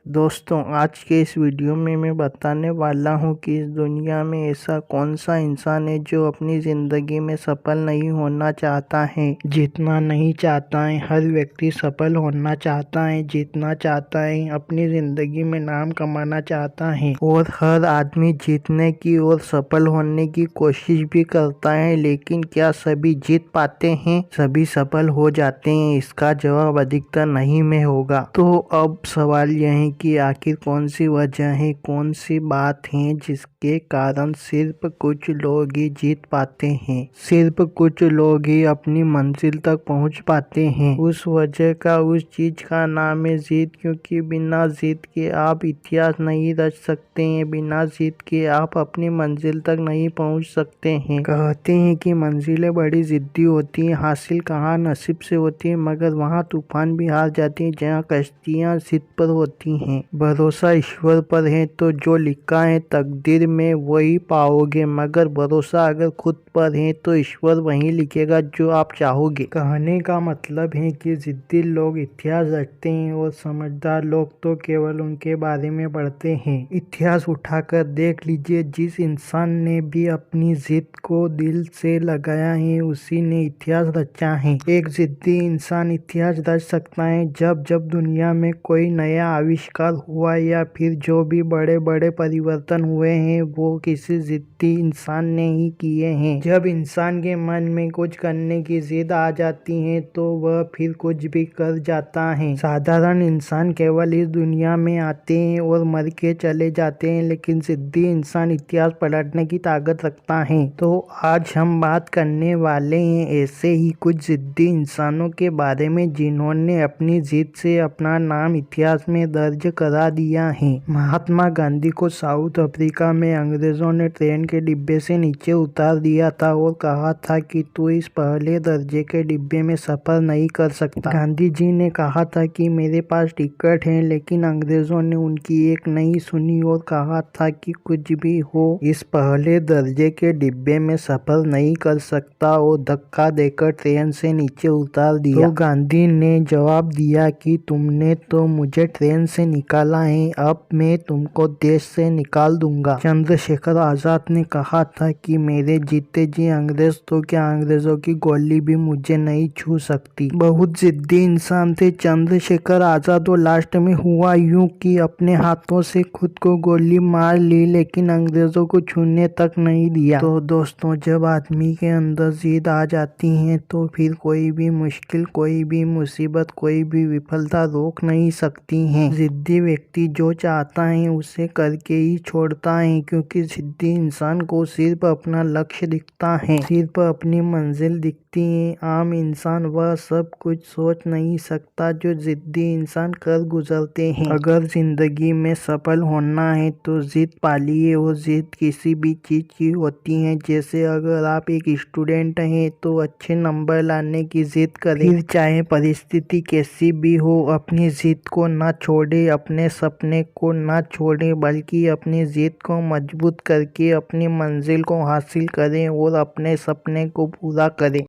दोस्तों, आज के इस वीडियो में मैं बताने वाला हूँ कि इस दुनिया में ऐसा कौन सा इंसान है जो अपनी ज़िंदगी में सफल नहीं होना चाहता है। जीतना नहीं चाहता है। हर व्यक्ति सफल होना चाहता है, जीतना चाहता है, अपनी ज़िंदगी में नाम कमाना चाहता है और हर आदमी जीतने की और सफल होने की कोशिश भी करता है। लेकिन क्या सभी जीत पाते हैं? सभी सफल हो जाते हैं? इसका जवाब अधिकतर नहीं में होगा। तो अब सवाल यह है कि आखिर कौन सी वजह है, कौन सी बात है जिसके कारण सिर्फ कुछ लोग ही जीत पाते हैं, सिर्फ कुछ लोग ही अपनी मंजिल तक पहुंच पाते हैं। उस वजह का, उस चीज का नाम है जीत। क्योंकि बिना जीत के आप इतिहास नहीं रच सकते हैं, बिना जीत के आप अपनी मंजिल तक नहीं पहुंच सकते हैं। कहते हैं कि मंजिलें बड़ी जिद्दी होती हैं, हासिल कहाँ नसीब से होती है, मगर वहाँ तूफान भी हार जाती हैं जहाँ कश्तियाँ जिद पर होती हैं। भरोसा ईश्वर पर है तो जो लिखा है तकदीर में वही पाओगे, मगर भरोसा अगर खुद पर है तो ईश्वर वही लिखेगा जो आप चाहोगे। कहने का मतलब है कि जिद्दी लोग इतिहास रचते हैं और समझदार लोग तो केवल उनके बारे में पढ़ते हैं। इतिहास उठाकर देख लीजिए, जिस इंसान ने भी अपनी जिद को दिल से लगाया है उसी ने इतिहास रचा है। एक जिद्दी इंसान इतिहास रच सकता है जब जब दुनिया में कोई नया आविष्कार हुआ या फिर जो भी बड़े बड़े परिवर्तन हुए हैं वो किसी जिद्दी इंसान ने ही किए हैं। जब इंसान के मन में कुछ करने की जिद आ जाती है तो वह फिर कुछ भी कर जाता है। साधारण इंसान केवल इस दुनिया में आते हैं और मर के चले जाते हैं, लेकिन जिद्दी इंसान इतिहास पलटने की ताकत रखता है। तो आज हम बात करने वाले हैं ऐसे ही कुछ जिद्दी इंसानों के बारे में जिन्होंने अपनी जिद से अपना नाम इतिहास में दर्ज करा दिया है। महात्मा गांधी को साउथ अफ्रीका में अंग्रेजों ने ट्रेन के डिब्बे से नीचे उतार दिया था और कहा था कि तू इस पहले दर्जे के डिब्बे में सफर नहीं कर सकता। गांधी जी ने कहा था कि मेरे पास टिकट है, लेकिन अंग्रेजों ने उनकी एक नहीं सुनी और कहा था कि कुछ भी हो, इस पहले दर्जे के डिब्बे में सफर नहीं कर सकता और धक्का देकर ट्रेन से नीचे उतार दिया। तो गांधी ने जवाब दिया कि तुमने तो मुझे ट्रेन से निकाला है, अब मैं तुमको देश से निकाल दूंगा। चंद्रशेखर आजाद ने कहा था कि मेरे जीते जी अंग्रेज तो क्या, अंग्रेजों की गोली भी मुझे नहीं छू सकती। बहुत जिद्दी इंसान थे चंद्रशेखर आजाद। और लास्ट में हुआ यूं कि अपने हाथों से खुद को गोली मार ली, लेकिन अंग्रेजों को छूने तक नहीं दिया। तो दोस्तों, जब आदमी के अंदर जिद आ जाती है तो फिर कोई भी मुश्किल, कोई भी मुसीबत, कोई भी विफलता रोक नहीं सकती है। जिद्दी व्यक्ति जो चाहता है उसे करके ही छोड़ता है, क्योंकि जिद्दी इंसान को सिर्फ अपना लक्ष्य दिखता है, सिर्फ अपनी मंजिल दिखती है। आम इंसान वह सब कुछ सोच नहीं सकता जो जिद्दी इंसान कर गुजरते हैं। अगर जिंदगी में सफल होना है तो जिद पालिए, और जिद किसी भी चीज की होती है। जैसे अगर आप एक स्टूडेंट हैं तो अच्छे नंबर लाने की जिद करें, फिर चाहे परिस्थिति कैसी भी हो अपनी जिद को ना छोड़े, अपने सपने को ना छोड़े, बल्कि अपनी जिद को मजबूत करके अपनी मंजिल को हासिल करें और अपने सपने को पूरा करें।